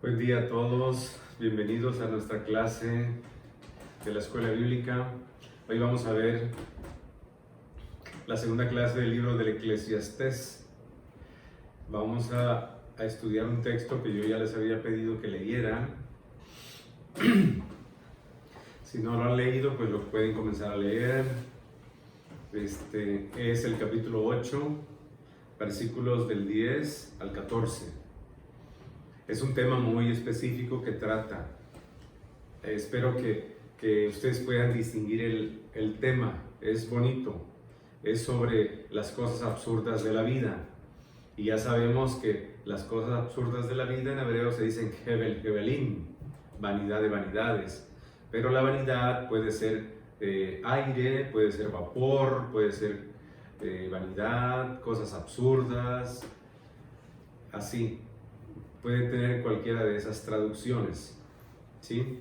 Buen día a todos, bienvenidos a nuestra clase de la Escuela Bíblica. Hoy vamos a ver la segunda clase del libro del Eclesiastés. Vamos a estudiar un texto que yo ya les había pedido que leyeran. Si no lo han leído, pues lo pueden comenzar a leer. Es el capítulo 8, versículos del 10 al 14. Es un tema muy específico que trata. Espero que ustedes puedan distinguir el tema. Es bonito. Es sobre las cosas absurdas de la vida. Y ya sabemos que las cosas absurdas de la vida en hebreo se dicen hevel, hevelin, vanidad de vanidades. Pero la vanidad puede ser aire, puede ser vapor, puede ser vanidad, cosas absurdas, así. Puede tener cualquiera de esas traducciones, ¿sí?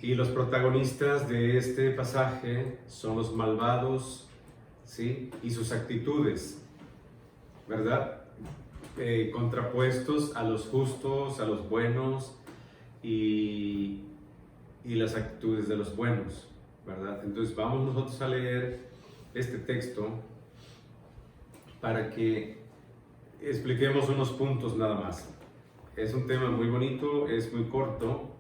Y los protagonistas de este pasaje son los malvados, ¿sí? Y sus actitudes, ¿verdad? Contrapuestos a los justos, a los buenos y las actitudes de los buenos, ¿verdad? Entonces vamos nosotros a leer este texto para que expliquemos unos puntos nada más. Es un tema muy bonito, es muy corto.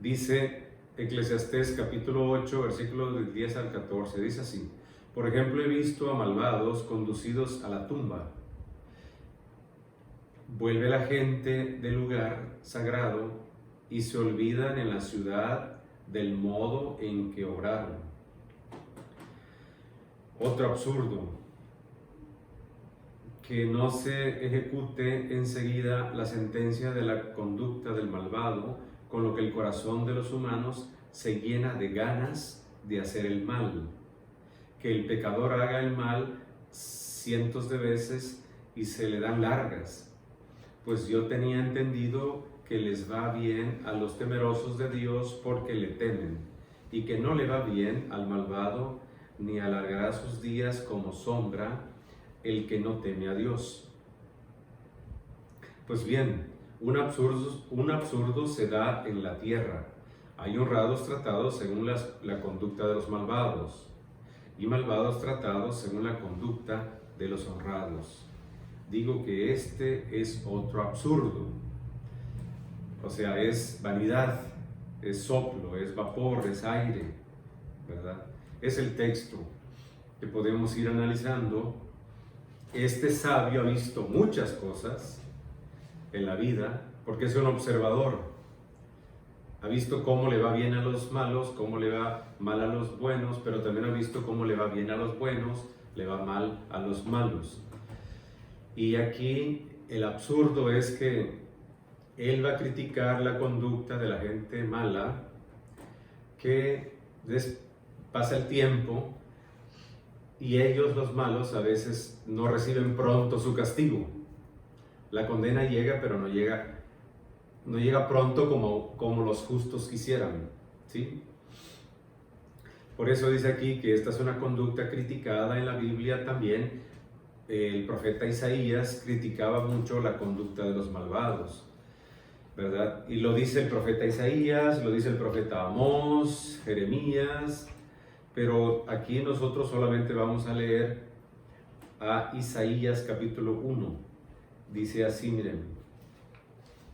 Dice Eclesiastés capítulo 8, versículos del 10 al 14. Dice así: por ejemplo, he visto a malvados conducidos a la tumba. Vuelve la gente del lugar sagrado y se olvidan en la ciudad del modo en que obraron. Otro absurdo: que no se ejecute enseguida la sentencia de la conducta del malvado, con lo que el corazón de los humanos se llena de ganas de hacer el mal. Que el pecador haga el mal cientos de veces y se le dan largas. Pues yo tenía entendido que les va bien a los temerosos de Dios porque le temen, y que no le va bien al malvado, ni alargará sus días como sombra el que no teme a Dios. Pues bien, un absurdo se da en la tierra. Hay honrados tratados según la conducta de los malvados, y malvados tratados según la conducta de los honrados. Digo que este es otro absurdo. O sea, es vanidad, es soplo, es vapor, es aire, ¿verdad? Es el texto que podemos ir analizando. Este sabio ha visto muchas cosas en la vida porque es un observador. Ha visto cómo le va bien a los malos, cómo le va mal a los buenos, pero también ha visto cómo le va bien a los buenos, le va mal a los malos. Y aquí el absurdo es que él va a criticar la conducta de la gente mala, que pasa el tiempo y ellos, los malos, a veces no reciben pronto su castigo. La condena llega, pero no llega pronto como los justos quisieran, ¿sí? Por eso dice aquí que esta es una conducta criticada en la Biblia también. El profeta Isaías criticaba mucho la conducta de los malvados, ¿verdad? Y lo dice el profeta Isaías, lo dice el profeta Amós, Jeremías. Pero aquí nosotros solamente vamos a leer a Isaías capítulo 1. Dice así, miren,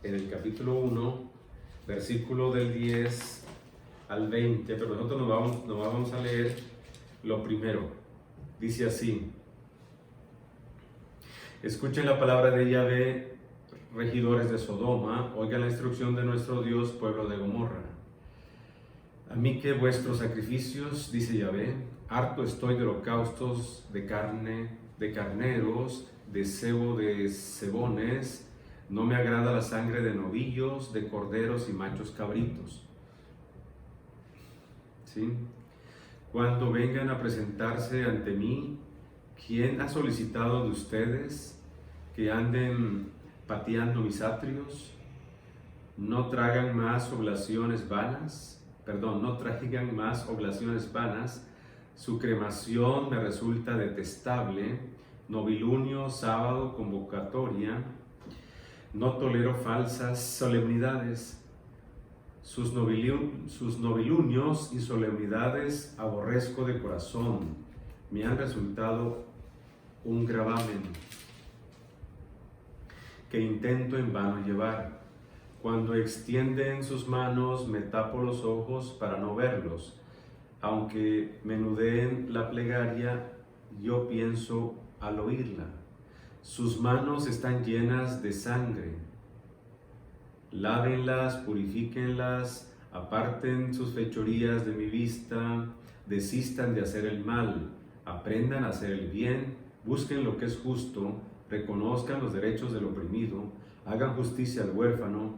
en el capítulo 1, versículo del 10 al 20, pero nosotros no vamos a leer lo primero. Dice así: escuchen la palabra de Yahvé, regidores de Sodoma, oigan la instrucción de nuestro Dios, pueblo de Gomorra. A mí que vuestros sacrificios, dice Yahvé, harto estoy de holocaustos de carne, de carneros, de cebo de cebones, no me agrada la sangre de novillos, de corderos y machos cabritos. ¿Sí? Cuando vengan a presentarse ante mí, ¿quién ha solicitado de ustedes que anden pateando mis atrios? No traigan más oblaciones vanas, su cremación me resulta detestable, novilunio, sábado, convocatoria, No tolero falsas solemnidades. Sus novilunios y solemnidades aborrezco de corazón. Me han resultado un gravamen que intento en vano llevar. Cuando extienden sus manos me tapo los ojos para no verlos. Aunque menudeen la plegaria, yo pienso al oírla. Sus manos están llenas de sangre. Lávenlas, purifíquenlas, aparten sus fechorías de mi vista, desistan de hacer el mal, aprendan a hacer el bien, busquen lo que es justo, reconozcan los derechos del oprimido, hagan justicia al huérfano,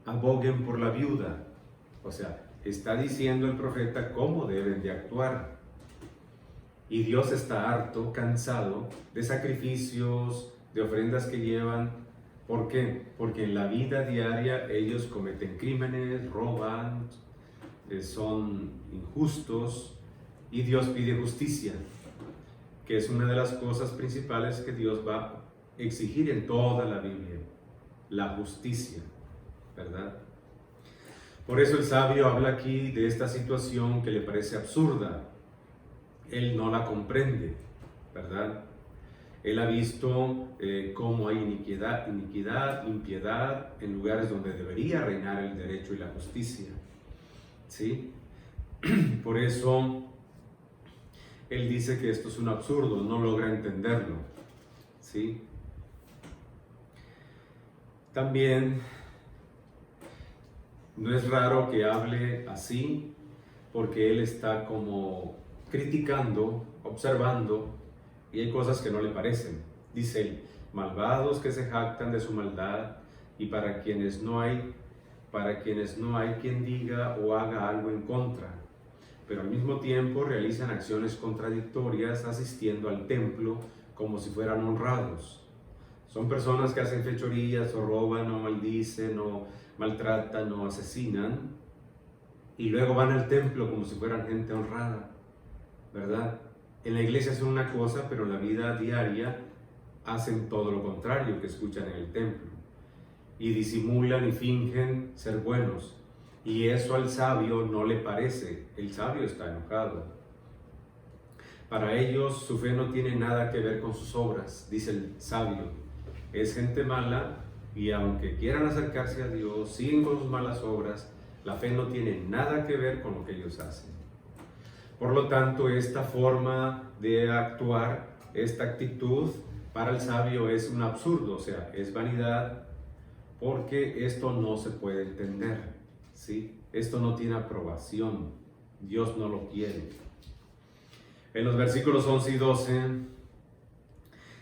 aboguen por la viuda. O sea, está diciendo el profeta cómo deben de actuar. Y Dios está harto, cansado de sacrificios, de ofrendas que llevan. ¿Por qué? Porque en la vida diaria ellos cometen crímenes, roban, son injustos, y Dios pide justicia, que es una de las cosas principales que Dios va a exigir en toda la Biblia, la justicia, ¿verdad? Por eso el sabio habla aquí de esta situación que le parece absurda. Él no la comprende, ¿verdad? Él ha visto cómo hay iniquidad, impiedad en lugares donde debería reinar el derecho y la justicia, ¿sí? Por eso él dice que esto es un absurdo, no logra entenderlo, ¿sí? También no es raro que hable así, porque él está como criticando, observando, y hay cosas que no le parecen. Dice él, malvados que se jactan de su maldad, y para quienes no hay quien diga o haga algo en contra, pero al mismo tiempo realizan acciones contradictorias asistiendo al templo como si fueran honrados. Son personas que hacen fechorías o roban o maldicen o maltratan o asesinan, y luego van al templo como si fueran gente honrada, ¿verdad? En la iglesia hacen una cosa, pero en la vida diaria hacen todo lo contrario que escuchan en el templo. Y disimulan y fingen ser buenos. Y eso al sabio no le parece. El sabio está enojado. Para ellos su fe no tiene nada que ver con sus obras, dice el sabio. Es gente mala, y aunque quieran acercarse a Dios, siguen con sus malas obras. La fe no tiene nada que ver con lo que ellos hacen. Por lo tanto, esta forma de actuar, esta actitud, para el sabio es un absurdo, o sea, es vanidad, porque esto no se puede entender, ¿sí? Esto no tiene aprobación, Dios no lo quiere. En los versículos 11 y 12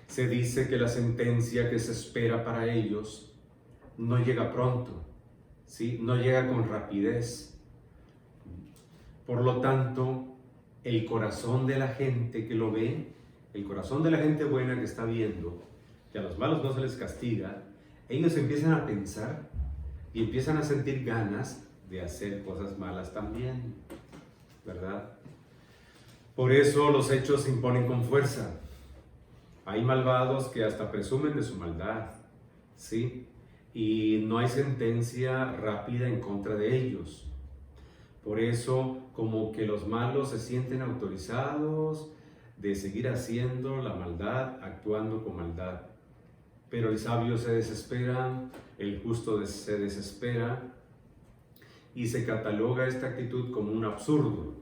se dice que la sentencia que se espera para ellos no llega pronto, ¿sí? No llega con rapidez. Por lo tanto, el corazón de la gente que lo ve, el corazón de la gente buena que está viendo, que a los malos no se les castiga, ellos empiezan a pensar y empiezan a sentir ganas de hacer cosas malas también, ¿verdad? Por eso los hechos se imponen con fuerza. Hay malvados que hasta presumen de su maldad, ¿sí? Y no hay sentencia rápida en contra de ellos. Por eso, como que los malos se sienten autorizados de seguir haciendo la maldad, actuando con maldad. Pero el sabio se desespera, el justo se desespera, y se cataloga esta actitud como un absurdo.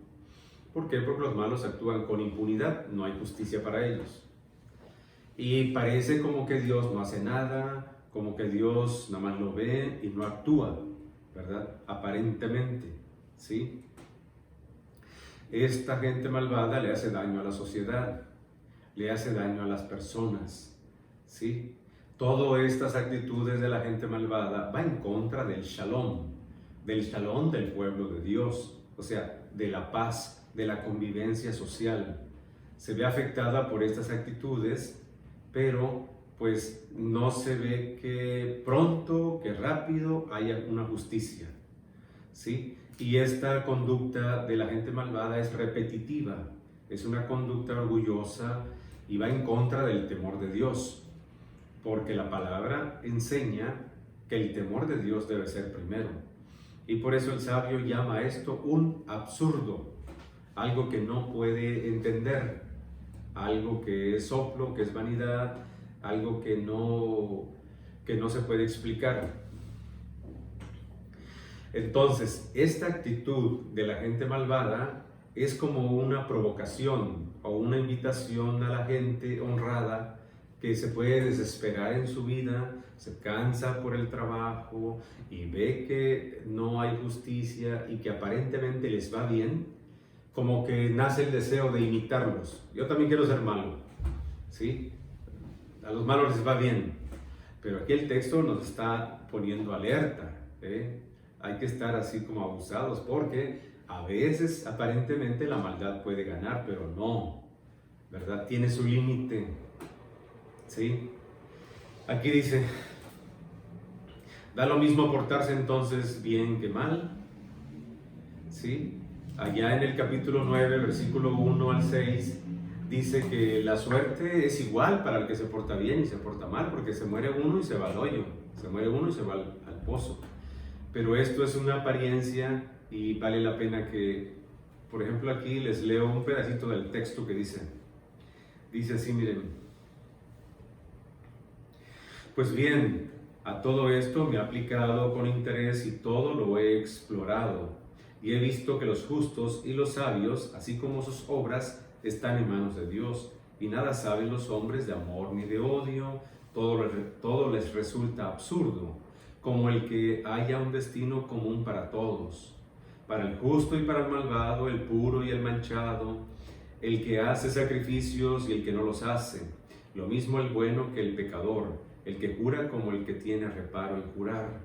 ¿Por qué? Porque los malos actúan con impunidad, no hay justicia para ellos. Y parece como que Dios no hace nada, como que Dios nada más lo ve y no actúa, ¿verdad? Aparentemente, ¿sí? Esta gente malvada le hace daño a la sociedad, le hace daño a las personas, ¿sí? Todas estas actitudes de la gente malvada va en contra del shalom del pueblo de Dios, o sea, de la paz, de la convivencia social. Se ve afectada por estas actitudes, pero pues no se ve que pronto, que rápido haya una justicia, ¿sí? Y esta conducta de la gente malvada es repetitiva, es una conducta orgullosa y va en contra del temor de Dios. porque la palabra enseña que el temor de Dios debe ser primero. Y por eso el sabio llama a esto un absurdo, algo que no puede entender, algo que es soplo, que es vanidad, algo que no se puede explicar. Entonces, esta actitud de la gente malvada es como una provocación o una invitación a la gente honrada que se puede desesperar en su vida, se cansa por el trabajo y ve que no hay justicia y que aparentemente les va bien, como que nace el deseo de imitarlos. Yo también quiero ser malo, ¿sí? A los malos les va bien, pero aquí el texto nos está poniendo alerta, ¿eh? Hay que estar así como abusados porque a veces aparentemente la maldad puede ganar, pero no, ¿verdad? Tiene su límite, ¿sí? Aquí dice, da lo mismo portarse entonces bien que mal, ¿sí? Allá en el capítulo 9, versículo 1 al 6, dice que la suerte es igual para el que se porta bien y se porta mal, porque se muere uno y se va al hoyo, se muere uno y se va al pozo. Pero esto es una apariencia y vale la pena que, por ejemplo, aquí les leo un pedacito del texto que dice así, miren. Pues bien, a todo esto me he aplicado con interés y todo lo he explorado, y he visto que los justos y los sabios, así como sus obras, están en manos de Dios, y nada saben los hombres de amor ni de odio, todo les resulta absurdo, como el que haya un destino común para todos, para el justo y para el malvado, el puro y el manchado, el que hace sacrificios y el que no los hace, lo mismo el bueno que el pecador, el que jura como el que tiene reparo en jurar.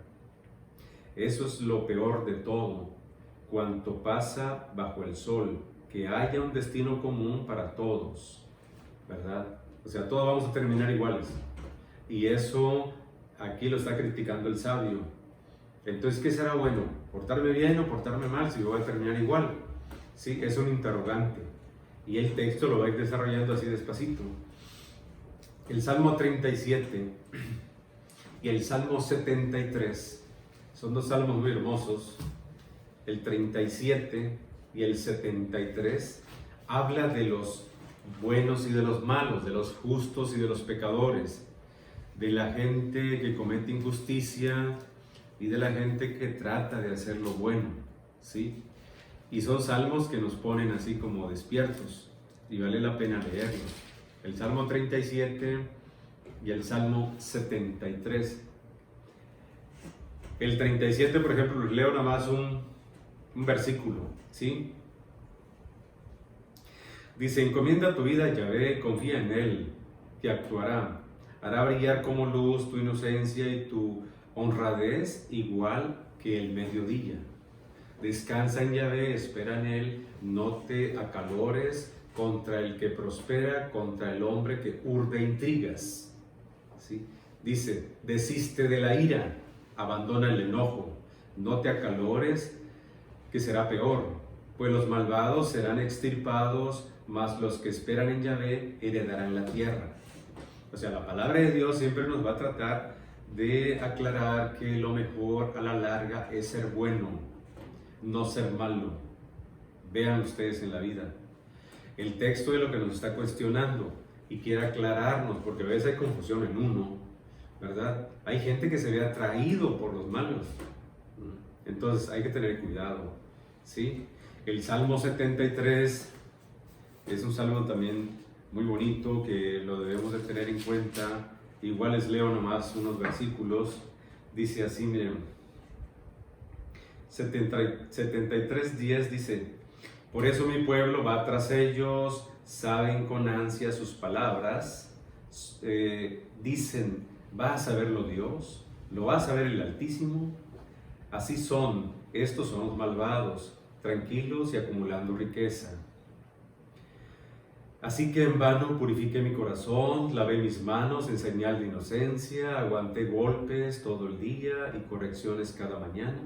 Eso es lo peor de todo, cuanto pasa bajo el sol, que haya un destino común para todos, ¿verdad? O sea, todos vamos a terminar iguales. Y eso aquí lo está criticando el sabio. Entonces, ¿qué será bueno? ¿Portarme bien o portarme mal si yo voy a terminar igual? Sí, es un interrogante. Y el texto lo va a ir desarrollando así despacito. El Salmo 37 y el Salmo 73 son dos salmos muy hermosos. El 37 y el 73 habla de los buenos y de los malos, de los justos y de los pecadores, de la gente que comete injusticia y de la gente que trata de hacer lo bueno, ¿sí? Y son salmos que nos ponen así como despiertos y vale la pena leerlos. El Salmo 37 y el Salmo 73. El 37, por ejemplo, les leo nada más un versículo, ¿sí? Dice, encomienda tu vida a Yahvé, confía en Él, que actuará. Hará brillar como luz tu inocencia y tu honradez igual que el mediodía. Descansa en Yahvé, espera en Él, no te acalores contra el que prospera, contra el hombre que urde intrigas. ¿Sí? Dice, desiste de la ira, abandona el enojo, no te acalores, que será peor, pues los malvados serán extirpados, mas los que esperan en Yahvé heredarán la tierra. O sea, la palabra de Dios siempre nos va a tratar de aclarar que lo mejor a la larga es ser bueno, no ser malo. Vean ustedes en la vida. El texto de lo que nos está cuestionando y quiere aclararnos, porque a veces hay confusión en uno, ¿verdad? Hay gente que se ve atraído por los malos. Entonces hay que tener cuidado, ¿sí? El Salmo 73 es un salmo también muy bonito que lo debemos de tener en cuenta. Igual les leo nomás unos versículos. Dice así, miren, 73:10 dice, por eso mi pueblo va tras ellos, saben con ansia sus palabras, dicen, ¿va a saberlo Dios? ¿Lo va a saber el Altísimo? Así son, estos son los malvados, tranquilos y acumulando riqueza. Así que en vano purifiqué mi corazón, lavé mis manos en señal de inocencia, aguanté golpes todo el día y correcciones cada mañana.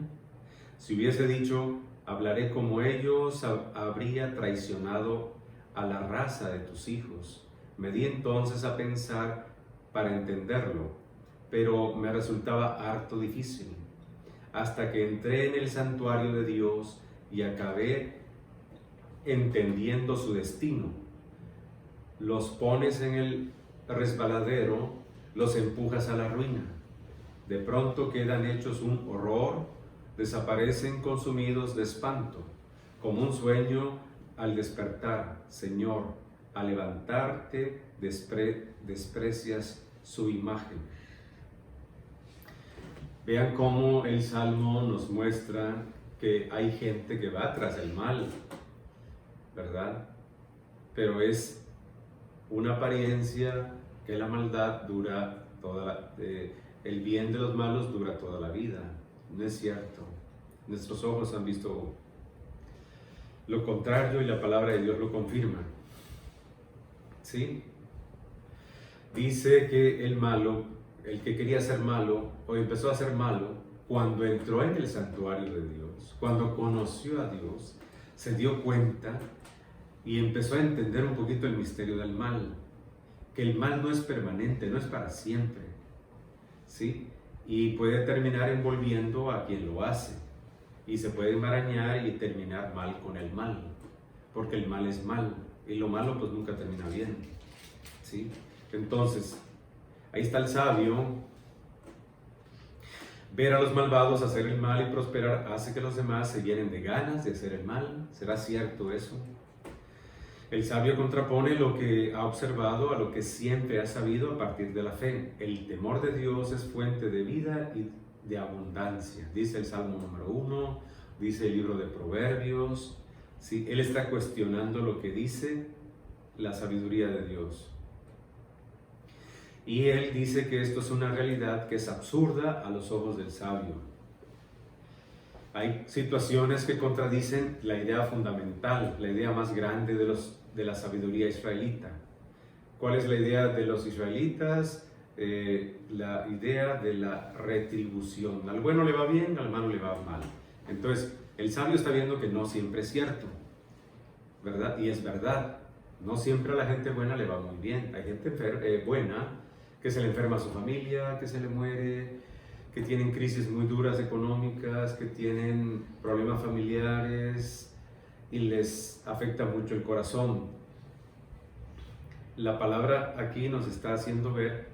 Si hubiese dicho, hablaré como ellos, habría traicionado a la raza de tus hijos. Me di entonces a pensar, para entenderlo, pero me resultaba harto difícil, hasta que entré en el santuario de Dios y acabé entendiendo su destino. Los pones en el resbaladero, los empujas a la ruina. De pronto quedan hechos un horror, desaparecen consumidos de espanto, como un sueño al despertar. Señor, al levantarte desprecias su imagen. Vean cómo el Salmo nos muestra que hay gente que va tras el mal, ¿verdad? Pero es una apariencia que la maldad dura el bien de los malos dura toda la vida. No es cierto. Nuestros ojos han visto lo contrario y la palabra de Dios lo confirma. ¿Sí? Dice que el malo, el que quería ser malo o empezó a ser malo, cuando entró en el santuario de Dios, cuando conoció a Dios, se dio cuenta y empezó a entender un poquito el misterio del mal, que el mal no es permanente, no es para siempre, ¿sí? Y puede terminar envolviendo a quien lo hace, y se puede enmarañar y terminar mal con el mal, porque el mal es mal, y lo malo pues nunca termina bien, ¿sí? Entonces, ahí está el sabio. Ver a los malvados hacer el mal y prosperar hace que los demás se llenen de ganas de hacer el mal. ¿Será cierto eso? El sabio contrapone lo que ha observado a lo que siempre ha sabido a partir de la fe. El temor de Dios es fuente de vida y de abundancia. Dice el Salmo número 1, dice el libro de Proverbios. ¿Sí? Él está cuestionando lo que dice la sabiduría de Dios. Y él dice que esto es una realidad que es absurda a los ojos del sabio. Hay situaciones que contradicen la idea fundamental, la idea más grande de la sabiduría israelita. ¿Cuál es la idea de los israelitas? La idea de la retribución. Al bueno le va bien, al malo le va mal. Entonces, el sabio está viendo que no siempre es cierto, ¿verdad? Y es verdad, no siempre a la gente buena le va muy bien. Hay gente buena que se le enferma a su familia, que se le muere, que tienen crisis muy duras económicas, que tienen problemas familiares y les afecta mucho el corazón. La palabra aquí nos está haciendo ver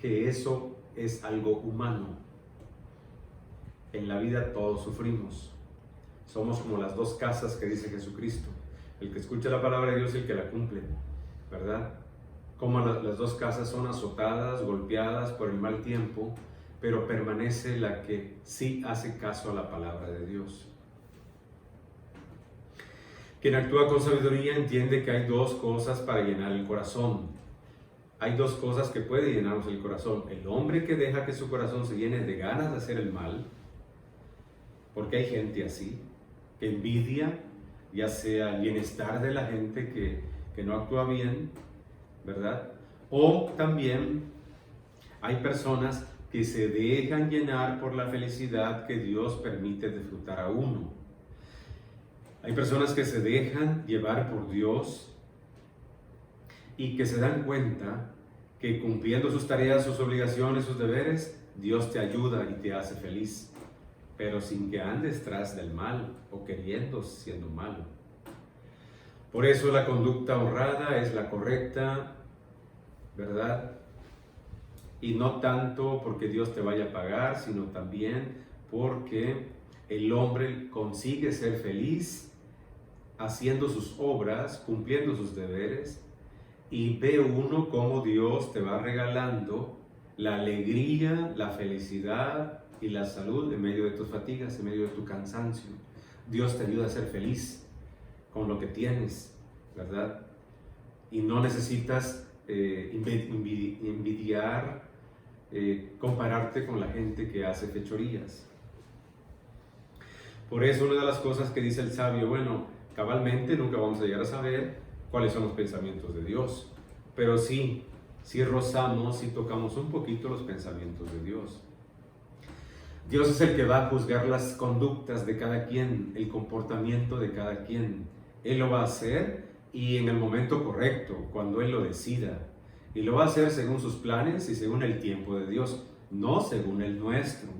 que eso es algo humano. En la vida todos sufrimos. Somos como las dos casas que dice Jesucristo. El que escucha la palabra de Dios y el que la cumple, ¿verdad? Como las dos casas son azotadas, golpeadas por el mal tiempo, pero permanece la que sí hace caso a la palabra de Dios. Quien actúa con sabiduría entiende que hay dos cosas para llenar el corazón. Hay dos cosas que puede llenarnos el corazón. El hombre que deja que su corazón se llene de ganas de hacer el mal, porque hay gente así, que envidia, ya sea el bienestar de la gente que no actúa bien, ¿verdad? O también hay personas que se dejan llenar por la felicidad que Dios permite disfrutar a uno. Hay personas que se dejan llevar por Dios y que se dan cuenta que cumpliendo sus tareas, sus obligaciones, sus deberes, Dios te ayuda y te hace feliz, pero sin que andes tras del mal o queriendo siendo malo. Por eso la conducta honrada es la correcta, ¿verdad? Y no tanto porque Dios te vaya a pagar, sino también porque el hombre consigue ser feliz haciendo sus obras, cumpliendo sus deberes, y ve uno cómo Dios te va regalando la alegría, la felicidad y la salud en medio de tus fatigas, en medio de tu cansancio. Dios te ayuda a ser feliz con lo que tienes, ¿verdad? Y no necesitas envidiar, compararte con la gente que hace fechorías. Por eso una de las cosas que dice el sabio, bueno, cabalmente nunca vamos a llegar a saber cuáles son los pensamientos de Dios, pero sí rozamos y tocamos un poquito los pensamientos de Dios. Dios es el que va a juzgar las conductas de cada quien, el comportamiento de cada quien. Él lo va a hacer y en el momento correcto, cuando Él lo decida. Y lo va a hacer según sus planes y según el tiempo de Dios, no según el nuestro.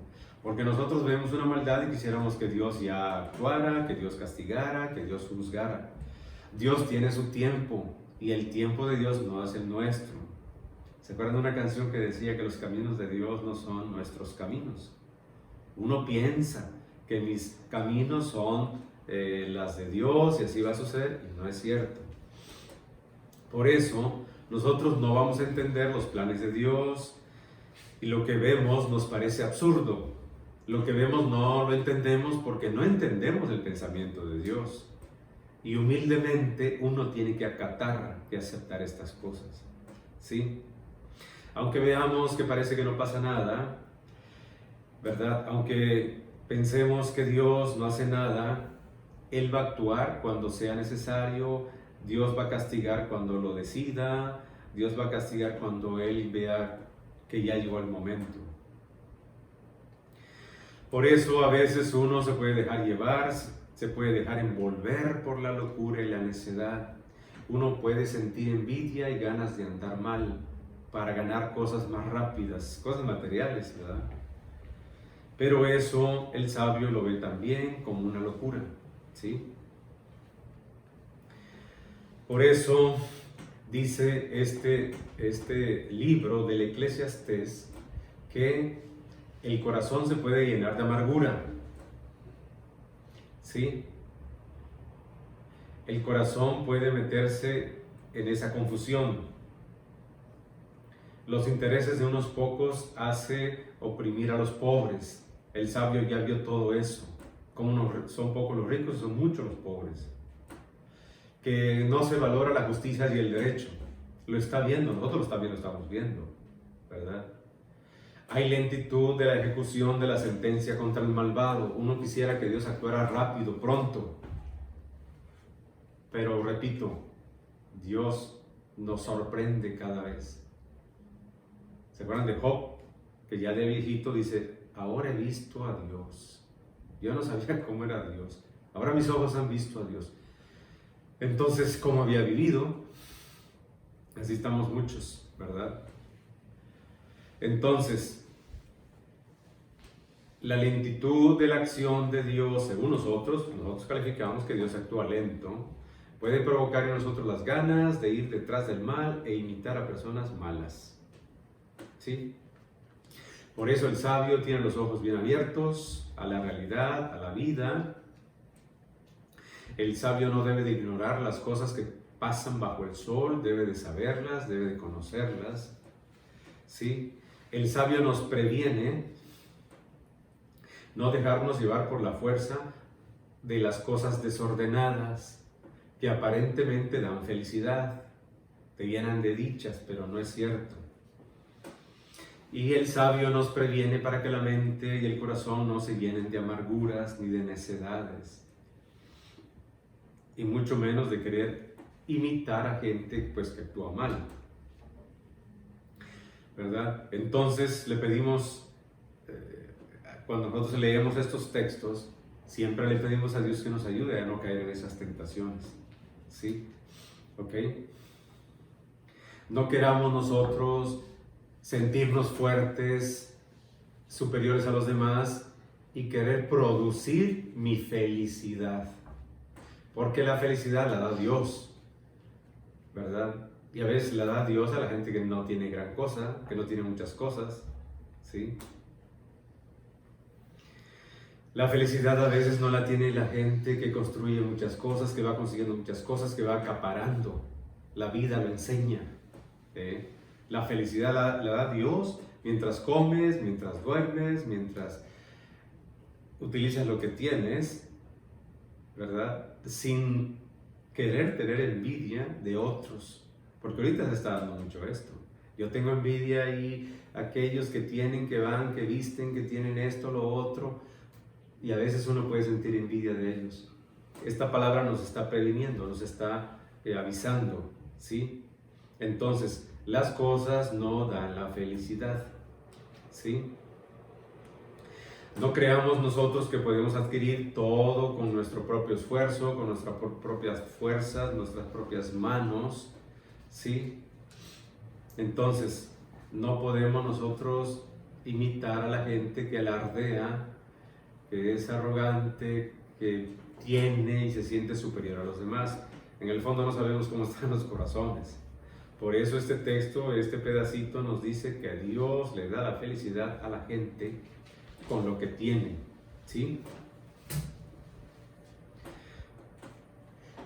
Porque nosotros vemos una maldad y quisiéramos que Dios ya actuara, que Dios castigara, que Dios juzgara. Dios tiene su tiempo y el tiempo de Dios no es el nuestro. ¿Se acuerdan de una canción que decía que los caminos de Dios no son nuestros caminos? Uno piensa que mis caminos son las de Dios y así va a suceder, y no es cierto. Por eso nosotros no vamos a entender los planes de Dios y lo que vemos nos parece absurdo. Lo que vemos no lo entendemos porque no entendemos el pensamiento de Dios. Y humildemente uno tiene que acatar, que aceptar estas cosas. ¿Sí? Aunque veamos que parece que no pasa nada, ¿verdad? Aunque pensemos que Dios no hace nada, Él va a actuar cuando sea necesario, Dios va a castigar cuando lo decida, Dios va a castigar cuando Él vea que ya llegó el momento. Por eso a veces uno se puede dejar llevar, se puede dejar envolver por la locura y la necedad. Uno puede sentir envidia y ganas de andar mal para ganar cosas más rápidas, cosas materiales, ¿verdad? Pero eso el sabio lo ve también como una locura, ¿sí? Por eso dice este libro del Eclesiastés que el corazón se puede llenar de amargura, ¿sí? El corazón puede meterse en esa confusión. Los intereses de unos pocos hace oprimir a los pobres. El sabio ya vio todo eso. Como son pocos los ricos, son muchos los pobres. Que no se valora la justicia y el derecho. Lo está viendo, nosotros también lo estamos viendo, ¿verdad? Hay lentitud de la ejecución de la sentencia contra el malvado. Uno quisiera que Dios actuara rápido, pronto. Pero repito, Dios nos sorprende cada vez. ¿Se acuerdan de Job? Que ya de viejito dice, ahora he visto a Dios. Yo no sabía cómo era Dios. Ahora mis ojos han visto a Dios. Entonces, ¿cómo había vivido? Así estamos muchos, ¿verdad? Entonces, la lentitud de la acción de Dios, según nosotros calificamos que Dios actúa lento, puede provocar en nosotros las ganas de ir detrás del mal e imitar a personas malas. ¿Sí? Por eso el sabio tiene los ojos bien abiertos a la realidad, a la vida. El sabio no debe de ignorar las cosas que pasan bajo el sol, debe de saberlas, debe de conocerlas. ¿Sí? El sabio nos previene no dejarnos llevar por la fuerza de las cosas desordenadas que aparentemente dan felicidad, te llenan de dichas, pero no es cierto. Y el sabio nos previene para que la mente y el corazón no se llenen de amarguras ni de necedades, y mucho menos de querer imitar a gente pues que actúa mal, ¿verdad? Entonces le pedimos, cuando nosotros leemos estos textos, siempre le pedimos a Dios que nos ayude a no caer en esas tentaciones, ¿sí? ¿Ok? No queramos nosotros sentirnos fuertes, superiores a los demás y querer producir mi felicidad, porque la felicidad la da Dios, ¿verdad? Y a veces la da Dios a la gente que no tiene gran cosa, que no tiene muchas cosas, ¿sí? La felicidad a veces no la tiene la gente que construye muchas cosas, que va consiguiendo muchas cosas, que va acaparando. La vida lo enseña. La felicidad la da Dios mientras comes, mientras duermes, mientras utilizas lo que tienes, ¿verdad? Sin querer tener envidia de otros. Porque ahorita se está dando mucho esto. Yo tengo envidia y aquellos que tienen, que van, que visten, que tienen esto, lo otro. Y a veces uno puede sentir envidia de ellos. Esta palabra nos está previniendo, nos está avisando, ¿sí? Entonces, las cosas no dan la felicidad, ¿sí? No creamos nosotros que podemos adquirir todo con nuestro propio esfuerzo, con nuestras propias fuerzas, nuestras propias manos, ¿sí? Entonces, no podemos nosotros imitar a la gente que alardea, que es arrogante, que tiene y se siente superior a los demás. En el fondo no sabemos cómo están los corazones. Por eso este texto, este pedacito nos dice que a Dios le da la felicidad a la gente con lo que tiene, ¿sí?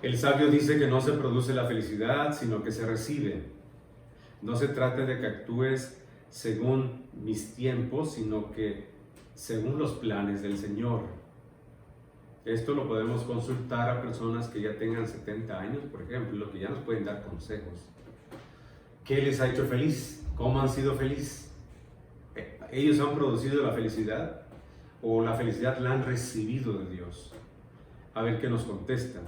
El sabio dice que no se produce la felicidad, sino que se recibe. No se trata de que actúes según mis tiempos, sino que según los planes del Señor. Esto lo podemos consultar a personas que ya tengan 70 años, por ejemplo, que ya nos pueden dar consejos. ¿Qué les ha hecho feliz? ¿Cómo han sido felices? ¿Ellos han producido la felicidad o la felicidad la han recibido de Dios? A ver qué nos contestan.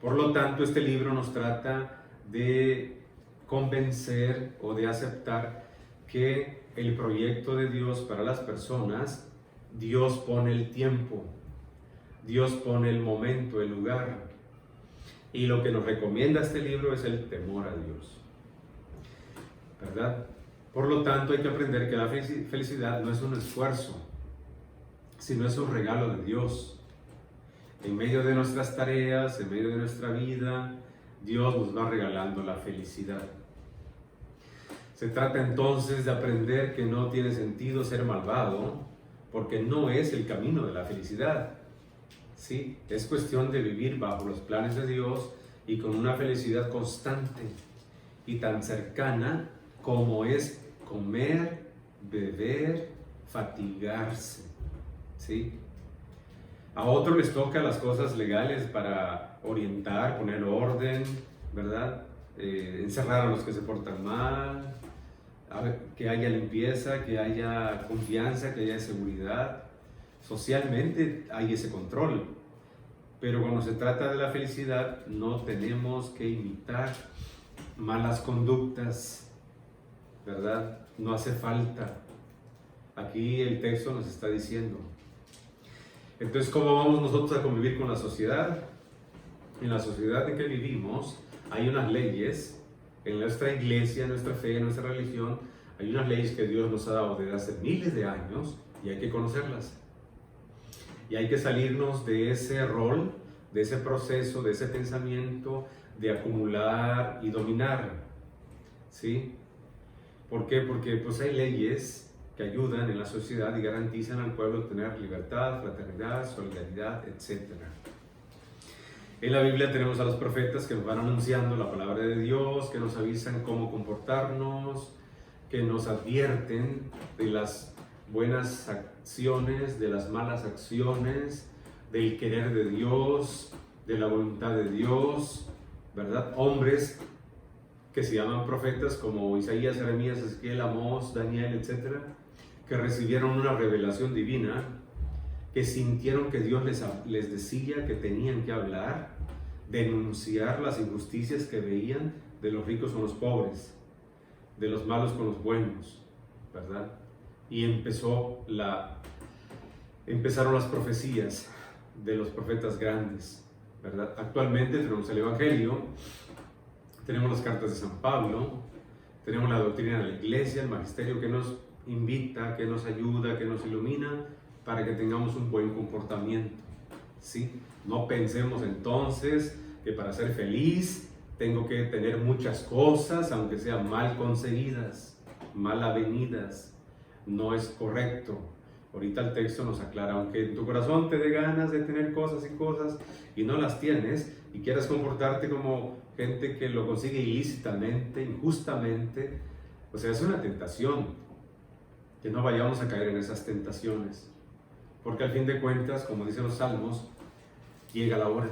Por lo tanto, este libro nos trata de convencer o de aceptar que el proyecto de Dios para las personas, Dios pone el tiempo, Dios pone el momento, el lugar. Y lo que nos recomienda este libro es el temor a Dios, ¿verdad? Por lo tanto, hay que aprender que la felicidad no es un esfuerzo, sino es un regalo de Dios. En medio de nuestras tareas, en medio de nuestra vida, Dios nos va regalando la felicidad. Se trata entonces de aprender que no tiene sentido ser malvado, porque no es el camino de la felicidad. Sí, es cuestión de vivir bajo los planes de Dios y con una felicidad constante y tan cercana como es comer, beber, fatigarse. ¿Sí? A otros les toca las cosas legales para orientar, poner orden, ¿verdad? Encerrar a los que se portan mal, que haya limpieza, que haya confianza, que haya seguridad. Socialmente hay ese control, pero cuando se trata de la felicidad no tenemos que imitar malas conductas, ¿verdad? No hace falta. Aquí el texto nos está diciendo. Entonces, ¿cómo vamos nosotros a convivir con la sociedad? En la sociedad en que vivimos hay unas leyes, en nuestra iglesia, en nuestra fe, en nuestra religión, hay unas leyes que Dios nos ha dado desde hace miles de años y hay que conocerlas. Y hay que salirnos de ese rol, de ese proceso, de ese pensamiento de acumular y dominar. ¿Sí? ¿Por qué? Porque pues hay leyes que ayudan en la sociedad y garantizan al pueblo tener libertad, fraternidad, solidaridad, etc. En la Biblia tenemos a los profetas que nos van anunciando la palabra de Dios, que nos avisan cómo comportarnos, que nos advierten de las buenas acciones, de las malas acciones, del querer de Dios, de la voluntad de Dios, ¿verdad? Hombres que se llaman profetas como Isaías, Jeremías, Ezequiel, Amós, Daniel, etc., que recibieron una revelación divina, que sintieron que Dios les decía que tenían que hablar, denunciar las injusticias que veían de los ricos con los pobres, de los malos con los buenos, ¿verdad? Y empezaron las profecías de los profetas grandes, ¿verdad? Actualmente tenemos el Evangelio, tenemos las cartas de San Pablo, tenemos la doctrina de la iglesia, el magisterio que nos invita, que nos ayuda, que nos ilumina para que tengamos un buen comportamiento, ¿sí? No pensemos entonces que para ser feliz tengo que tener muchas cosas, aunque sean mal conseguidas, mal avenidas. No es correcto. Ahorita el texto nos aclara, aunque en tu corazón te dé ganas de tener cosas y no las tienes y quieras comportarte como gente que lo consigue ilícitamente, injustamente, o sea, es una tentación. Que no vayamos a caer en esas tentaciones, porque al fin de cuentas, como dicen los salmos, llega la hora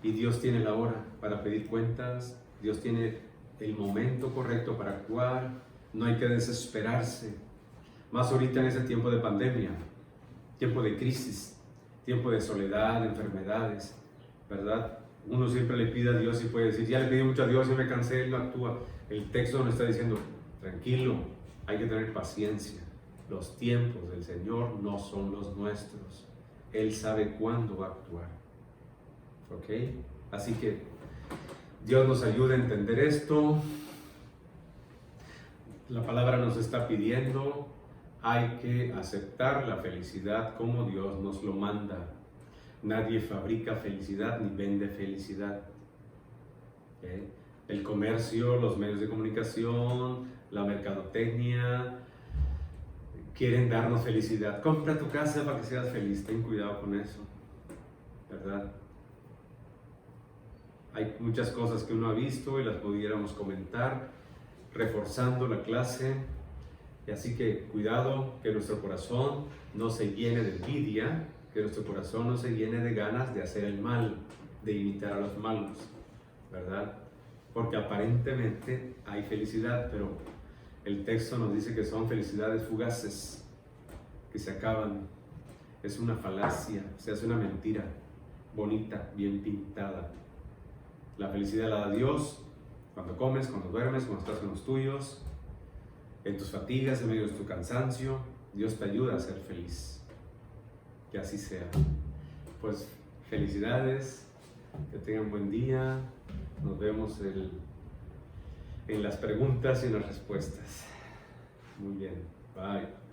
y Dios tiene la hora para pedir cuentas, Dios tiene el momento correcto para actuar, no hay que desesperarse, más ahorita en ese tiempo de pandemia, tiempo de crisis, tiempo de soledad, de enfermedades, ¿verdad? Uno siempre le pide a Dios y puede decir, ya le pedí mucho a Dios y me cansé, Él no actúa. El texto nos está diciendo, tranquilo, hay que tener paciencia. Los tiempos del Señor no son los nuestros. Él sabe cuándo va a actuar. ¿Ok? Así que Dios nos ayude a entender esto La palabra nos está pidiendo, hay que aceptar la felicidad como Dios nos lo manda. Nadie fabrica felicidad ni vende felicidad. ¿Okay? El comercio, los medios de comunicación, la mercadotecnia quieren darnos felicidad. Compra tu casa para que seas feliz. Ten cuidado con eso, ¿verdad? Hay muchas cosas que uno ha visto y las pudiéramos comentar, reforzando la clase. Y así que cuidado que nuestro corazón no se llene de envidia, que nuestro corazón no se llene de ganas de hacer el mal, de imitar a los malos, ¿verdad? Porque aparentemente hay felicidad, pero el texto nos dice que son felicidades fugaces, que se acaban. Es una falacia, o sea, es una mentira bonita, bien pintada. La felicidad la da Dios cuando comes, cuando duermes, cuando estás con los tuyos, en tus fatigas, en medio de tu cansancio. Dios te ayuda a ser feliz. Que así sea. Pues felicidades, que tengan buen día. Nos vemos en las preguntas y en las respuestas. Muy bien, bye.